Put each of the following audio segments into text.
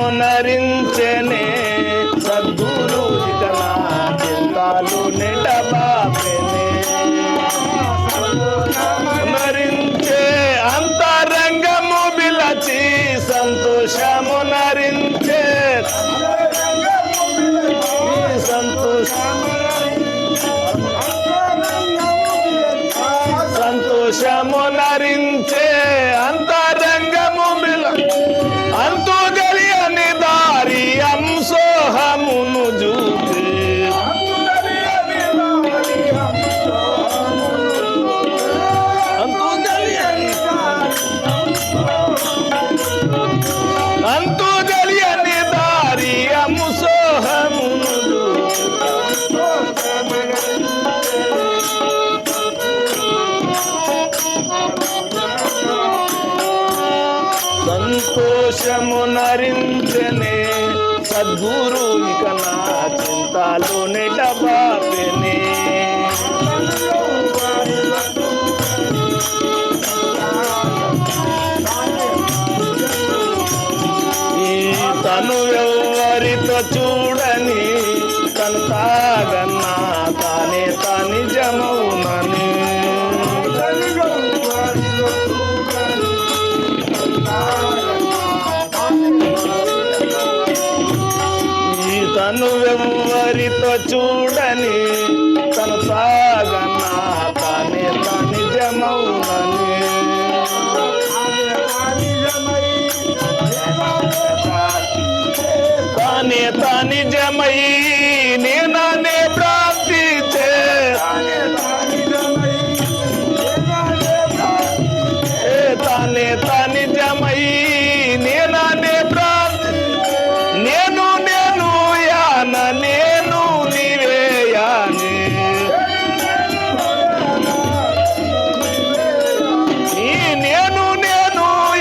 సంతోషమునరించెనే సద్గురు ఇక నా చింతాలు నెడబాపెనే నరించే అంతరంగము బిలచి సంతోషమునరించే సంతోషమునరించే అంతరంగము బిల అంతు తెలియని దారి అంశోహమును చూపే అంతు తెలియని దారి అంశోహమును సంతోషమునరించెనే సద్గురు ఇక నా చింతాలు నెడబాపెనే ఈ తను ఎవరితో చూడని తను తాగన్నా తానే నిజమౌనని తను ఎవరితో చూడని తను సాగన్నా తానే నిజమౌనని తానే నిజమై నేనే ప్రార్థించే తానే నిజమై నేనే నేను యాన నేను నీవే యానే నేను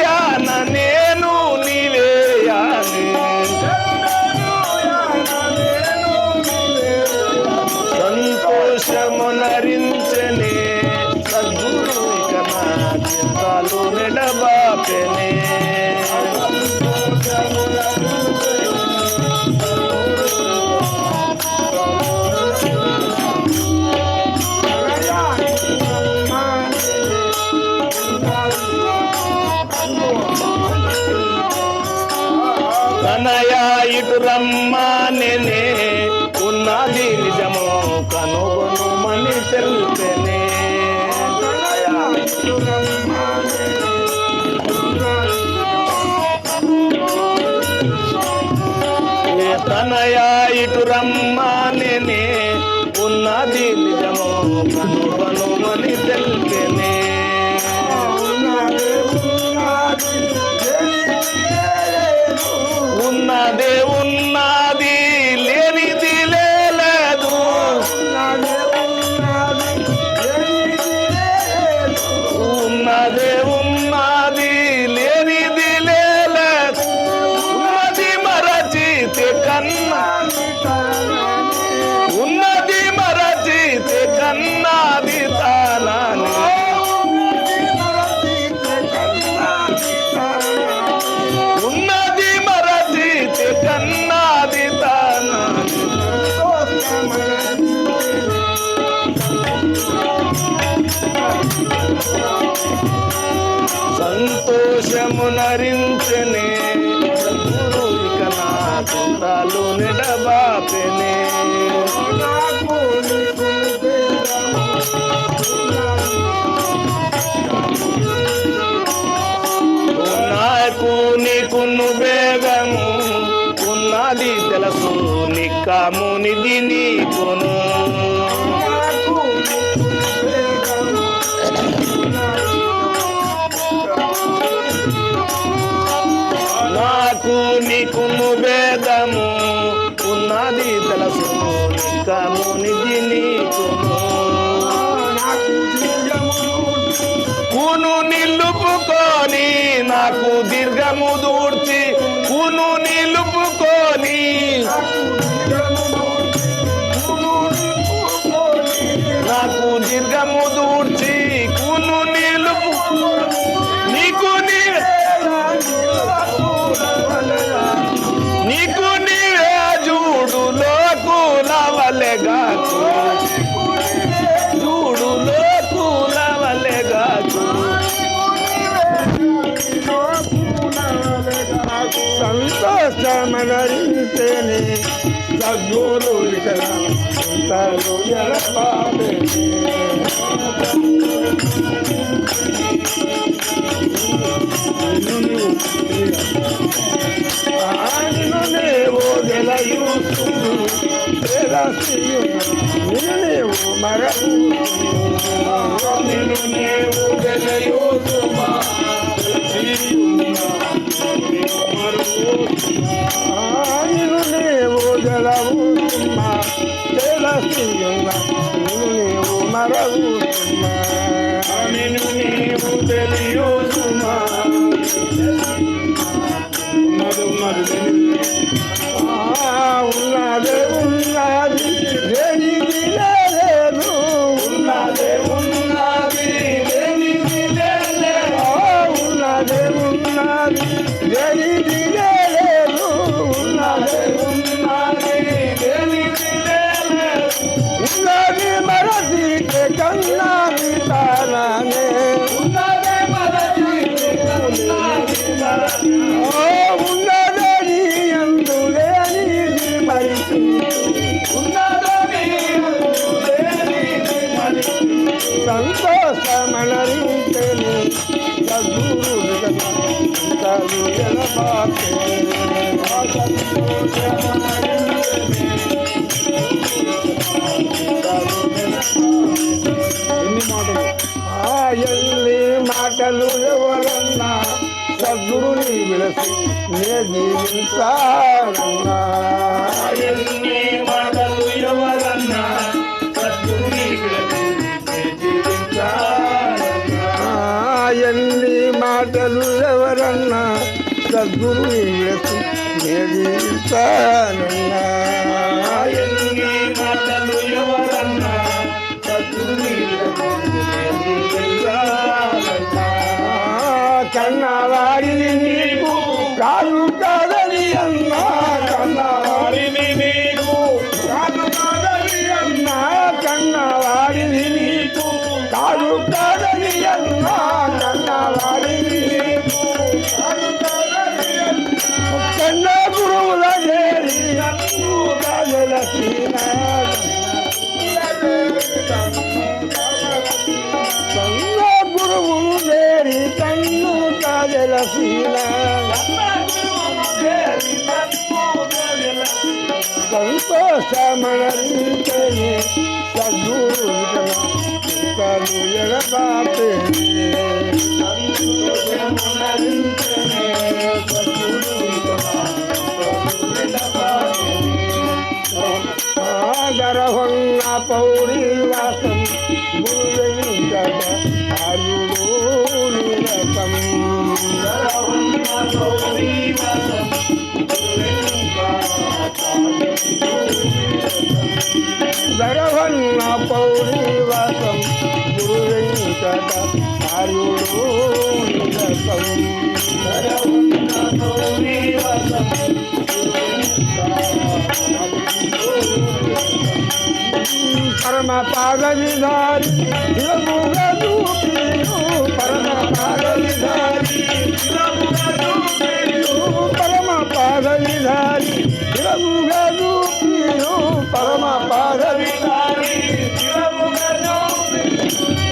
యాన నేను నీవే యానే సంతోషమునరించెనే సద్గురు ఇక నా చింతాలు నెడబాపెనే కనయా ఇటు రమ్మనే ఉన్నది నిజమో కనుగొనుమని తెలిపెనే తనయా ఇటు రమ్మనే ఉన్నది నిజమో కనుగొనుమని తెలిపెనే ఉన్నదే ఉన్నది లేనిది లేదు ఉన్నదే ఉన్నది లేనిది లేదు ఉన్నది మరచితే కన్నా ఉన్నది మరచితే కన్నాది తానాని ఉన్నది మరచితే కన్నాది తానాని సంతోషమునరించెనే సద్గురు ఇక నా చింతాలు నెడబాపెనే నాకు నీకును బేగము ఉన్నది తెలుసు నిక్కమునిది నీకును నాకు నీకును భేదము ఉన్నది తెలుసు నిక్కమునిది నీకును కూను నిలుపుకొని నాకు దీర్ఘము దూర్చి కూను నిలుపుకొని నాకు దీర్ఘము దూర్చి మరణించేనే సద్గురు వికరాలు ఎడబాపే నిన్ను నీవు గెలయూసును నిన్ను నీవు మరవు నిన్ను నీవు గెలయూసుమా నిన్ను నీవు గెలవుతుమ్మా తెలుసున్నా నిన్ను నీవు మరవుతుమ్మా నిన్ను నీవు తెలియూసుమా ఉన్నదే ఉన్నది లేనిది లేదు ఉన్నదే ఉన్నది లేనిది లేదు ఉన్నదే ఉన్నది లేనిది లేదు ఉన్నదే ఉన్నది లేనిది లేదు ఉన్నది మరచితే కన్నాది తానే ఉన్నదే మరచితే కన్నాది ఉన్నదని అందులేనిది మరిచి సంతోషమనరించని సద్గురు ఎడబాపే ఎన్ని మాటలు ఎవరన్నా సద్గురుని విలసి నే జీవించాలన్నా ఎన్ని మాటలు ఎవరన్నా సద్గురుని విలసి ఎన్ని మాటలు ఎవరన్నా సద్గురుని విలసి నే జీవించాలన్నా ఎన్ని మాటలు ఎవరన్నా సద్గురుని కన్నవాడిని నీకు కాదు కాదని అన్నా కన్నవాడిని నీకు కాదు కాదని అన్నా కన్నవాడిని నీకు కాదు కాదని అన్నా కన్నవాడిని నీకు కాదు కాదని కన్న గురువుల చేరి నన్ను కాదలసిన కన్న గురువులు చేరి కన్ను కాదలసిన సంతోషమనరించని సద్గురు వికరాలు ఎడబాపే గరహొన్న పౌరి వాసం గురు వెంకట అరుడు నిరతం గరహొన్న పౌరి వాసం గురు వెంకట అరుడు నిరతం పరమ పాద విధారి శివముగా దూపిను పరమ పాద విధారి పరమ పాద విధారి శివముగా దూపిను పరమ పాద విధారి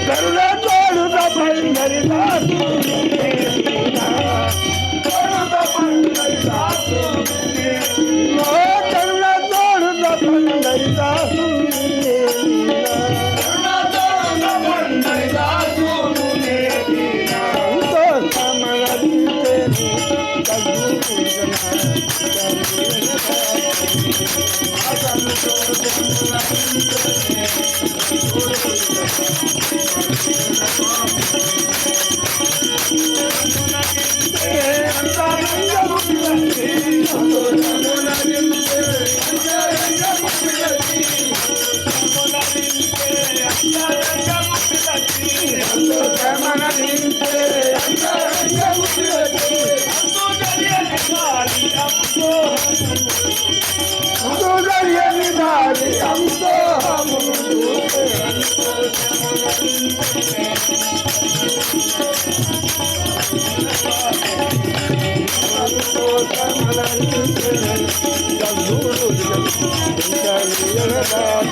కరుణ తోడు తప్పందరి దాసు కరుణ తోడు తప్పందరి దాసు దాసు